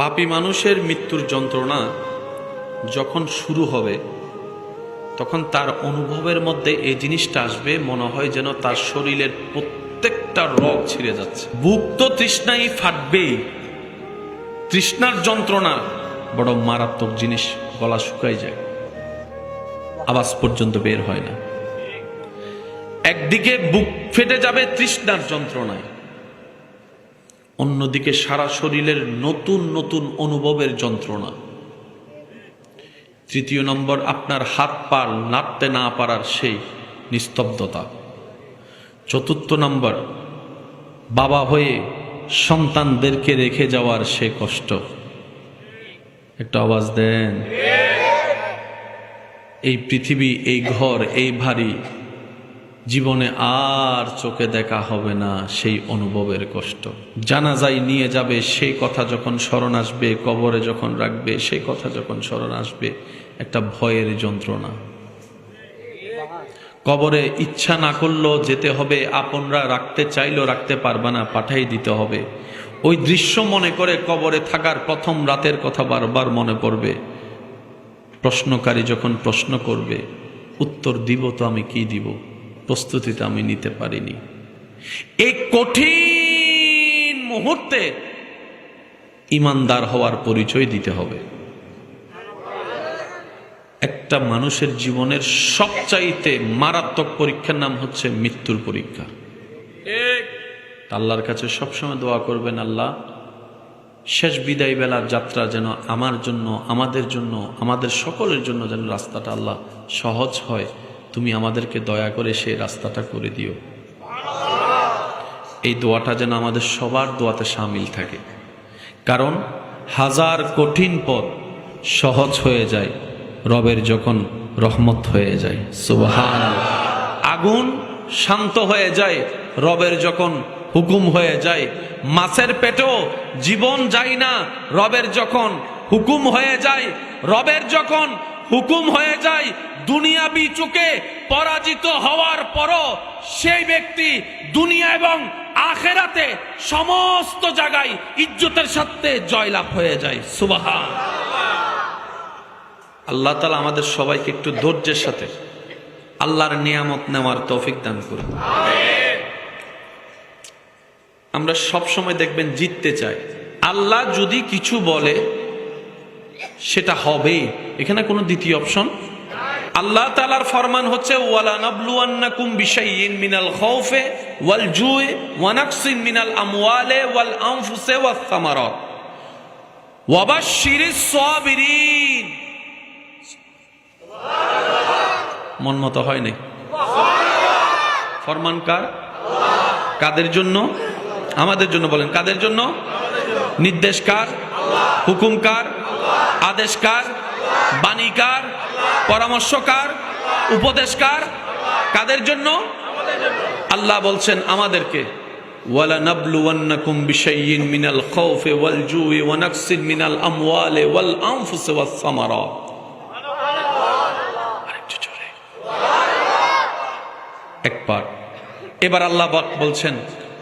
পাপী মানুষের মৃত্যুর যন্ত্রণা যখন শুরু হবে তখন তার অনুভবের মধ্যে এই জিনিসটা আসবে, মনে হয় যেন তার শরীরের প্রত্যেকটা রগ ছিঁড়ে যাচ্ছে। বুক তো তৃষ্ণাই ফাটবেই। তৃষ্ণার যন্ত্রণা বড় মারাত্মক জিনিস, গলা শুকাই যায়, আওয়াজ পর্যন্ত বের হয় না। একদিকে বুক ফেটে যাবে তৃষ্ণার যন্ত্রণায়, অন্যদিকে সারা শরীরের নতুন নতুন অনুভবের যন্ত্রণা। তৃতীয় নম্বর, আপনার হাত পা নাড়তে না পারার সেই নিস্তব্ধতা। চতুর্থ নম্বর, বাবা হয়ে সন্তানদেরকে রেখে যাওয়ার সে কষ্ট। একটা আওয়াজ দেন। এই পৃথিবী, এই ঘর, এই ভারী জীবনে আর চোখে দেখা হবে না সেই অনুভবের কষ্ট। জানাজায় নিয়ে যাবে সেই কথা যখন স্মরণ আসবে, কবরে যখন রাখবে সেই কথা যখন স্মরণ আসবে, একটা ভয়ের যন্ত্রণা। কবরে ইচ্ছা না করলেও যেতে হবে, আপনরা রাখতে চাইলেও রাখতে পারবে না, পাঠাই দিতে হবে। ওই দৃশ্য মনে করে কবরে থাকার প্রথম রাতের কথা বারবার মনে পড়বে। প্রশ্নকারী যখন প্রশ্ন করবে, উত্তর দিব তো আমি কি দিব, প্রস্তুতিটা আমি নিতে পারিনি। এই কঠিন মুহূর্তে ঈমানদার হওয়ার পরিচয় দিতে হবে। একটা মানুষের জীবনের সবচাইতে মারাত্মক পরীক্ষার নাম হচ্ছে মৃত্যুর পরীক্ষা। আল্লাহর কাছে সবসময় দোয়া করবেন, আল্লাহ শেষ বিদায় বেলার যাত্রা যেন আমার জন্য, আমাদের জন্য, আমাদের সকলের জন্য যেন রাস্তাটা আল্লাহ সহজ হয়। তুমি আমাদেরকে দয়া করে সেই রাস্তাটা করে দিও। এই দোয়াটা যেন আমাদের সবার দোয়াতে শামিল থাকে, কারণ হাজার কঠিন পথ সহজ হয়ে যায় রবের যখন রহমত হয়ে যায়। সুবহানাল্লাহ। আগুন শান্ত হয়ে যায় রবের যখন হুকুম হয়ে যায়। মাছের পেটেও জীবন যায় না রবের যখন হুকুম হয়ে যায়। রবের যখন হুকুম হয়ে যায়, দুনিয়াবি চুকে পরাজিত হওয়ার পরও সেই ব্যক্তি দুনিয়া এবং আখেরাতে সমস্ত জায়গায় ইজ্জতের সাথে জয়লাভ হয়ে যায়। সুবহানাল্লাহ। আল্লাহ তাআলা আমাদের সবাইকে একটু ধৈর্যের সাথে আল্লাহর নিয়ামত নেওয়ার তৌফিক দান করুন। আমরা সব সময় দেখবেন জিততে চাই। আল্লাহ যদি কিছু বলে সেটা হবে, এখানে কোনো দ্বিতীয় অপশন। আল্লাহ তাআলার ফরমান হচ্ছে, ওয়ালা নাবলুওয়ান্নাকুম বিশাইইন মিনাল খাউফি ওয়াল জুই ওয়া নাকসিন মিনাল আমওয়ালি ওয়াল আনফুসি ওয়াস সামারাত ওয়া বাশশিরিস সাবিরিন। মন মতো হয় নাই। ফরমান কার? কাদের জন্য? আমাদের জন্য। বলেন কাদের জন্য? নির্দেশ কার? হুকুম কার? আদেশ কার? বাণী কার? পরামর্শ কার? উপদেশ কার? কাদের জন্য? আল্লাহ বলছেন আমাদেরকে, ওয়ালা নাবলুওয়ান্নাকুম বিশাইইন মিনাল খাউফি ওয়াল জুই ওয়া নাকসিন মিনাল আমওয়ালি ওয়াল আনফুসি ওয়াস সামারাত। একবার এবার আল্লাহ বলছেন,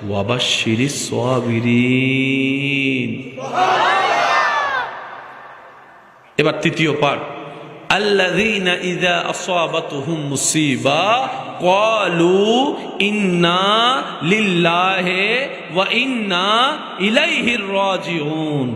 ওয়া বাশশিরিস সাবিরিন। এবার তৃতীয় পাঠ, আল্লাযীনা ইযা আসাবাতুহুম মুসিবা ক্বালু ইন্না লিল্লাহি ওয়া ইন্না ইলাইহির রাজিউন।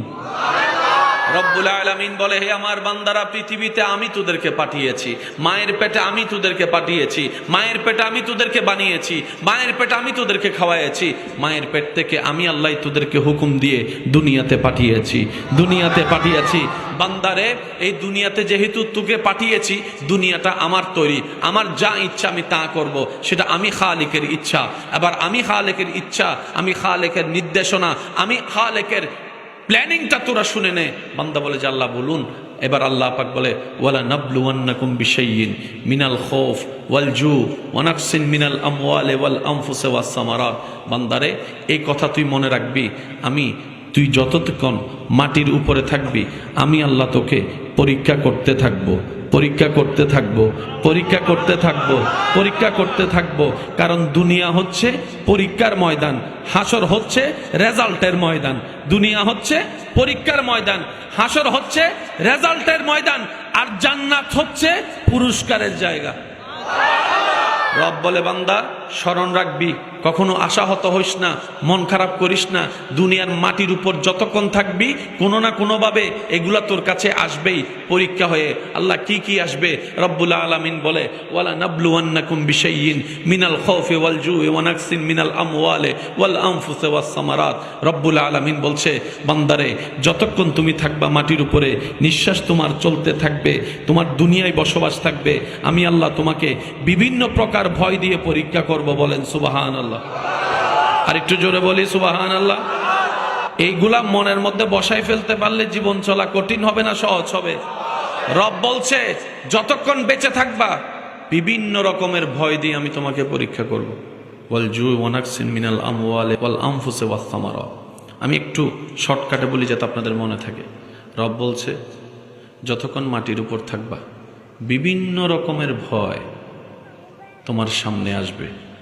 রব্বুল আলামিন বলে, হে আমার বান্দারা, পৃথিবীতে আমি তোদেরকে পাঠিয়েছি, মায়ের পেটে আমি তোদেরকে পাঠিয়েছি, মায়ের পেটে আমি তোদেরকে বানিয়েছি, মায়ের পেটে আমি তোদেরকে খাওয়াইছি, মায়ের পেট থেকে আমি আল্লাহ তোদেরকে হুকুম দিয়ে দুনিয়াতে পাঠিয়েছি, দুনিয়াতে পাঠিয়েছি। বান্দারে, এই দুনিয়াতে যেহেতু তোকে পাঠিয়েছি, দুনিয়াটা আমার তৈরি, আমার যা ইচ্ছা আমি তা করব, সেটা আমি খালিকের ইচ্ছা। আবার আমি খালিকের ইচ্ছা, আমি খালিকের নির্দেশনা, আমি খালিকের প্ল্যানিংটা তোরা শুনে নে। বান্দা বলে যে আল্লাহ বলুন। এবার আল্লাহ পাক বলে, ওয়ালা নাবলুওয়ান্নাকুম বিশাইইন মিনাল খাউফ ওয়াল জু ওয়া নাকসিন মিনাল আমওয়ালি ওয়াল আনফুসি ওয়াস সামারাত। বান্দারে, এই কথা তুই মনে রাখবি, তুই যতক্ষণ মাটির উপরে থাকবি, আমি আল্লাহ তোকে পরীক্ষা করতে থাকবো, পরীক্ষা করতে থাকবো, পরীক্ষা করতে থাকবো, পরীক্ষা করতে থাকবো। কারণ দুনিয়া হচ্ছে পরীক্ষার ময়দান, হাসর হচ্ছে রেজাল্টের ময়দান। দুনিয়া হচ্ছে পরীক্ষার ময়দান, হাসর হচ্ছে রেজাল্টের ময়দান, আর জান্নাত হচ্ছে পুরস্কারের জায়গা। রব বলে, বান্দা স্মরণ রাখবি, কখনো আশাহত হইস না, মন খারাপ করিস না। দুনিয়ার মাটির উপর যতক্ষণ থাকবি কোনো না কোনোভাবে এগুলা তোর কাছে আসবেই পরীক্ষা হয়ে। আল্লাহ কি কি আসবে? রব্বুল আলামিন বলে, ওয়ালা নাবলুওয়ান্নাকুম বিশাইইন মিনাল খাউফি ওয়াল জুই ওয়া নাকসিন মিনাল আমওয়ালি ওয়াল আনফুসি ওয়াস সামারাত। রব্বুল আলামিন বলছে, বান্দারে যতক্ষণ তুমি থাকবা মাটির উপরে, নিঃশ্বাস তোমার চলতে থাকবে, তোমার দুনিয়ায় বসবাস থাকবে, আমি আল্লাহ তোমাকে বিভিন্ন প্রকার ভয় দিয়ে পরীক্ষা করব। বলেন সুবহানাল্লাহ। আর একটু জোরে বলি সুবহানাল্লাহ। এইগুলা মনের মধ্যে বসাই ফেলতে পারলে জীবন চলা কঠিন হবে না সহজ হবে? রব বলছে, যতক্ষণ বেঁচে থাকবা বিভিন্ন রকমের ভয় দিয়ে আমি তোমাকে পরীক্ষা করব। ওয়াল জুই ওয়া নাকসিন মিনাল আমওয়ালি ওয়াল আনফুসি ওয়াস সামারাত। আমি একটু শর্টকাটে বলি যাতে আপনাদের মনে থাকে। রব বলছে, যতক্ষণ মাটির উপর থাকবা বিভিন্ন রকমের ভয় তোমার সামনে আসবে।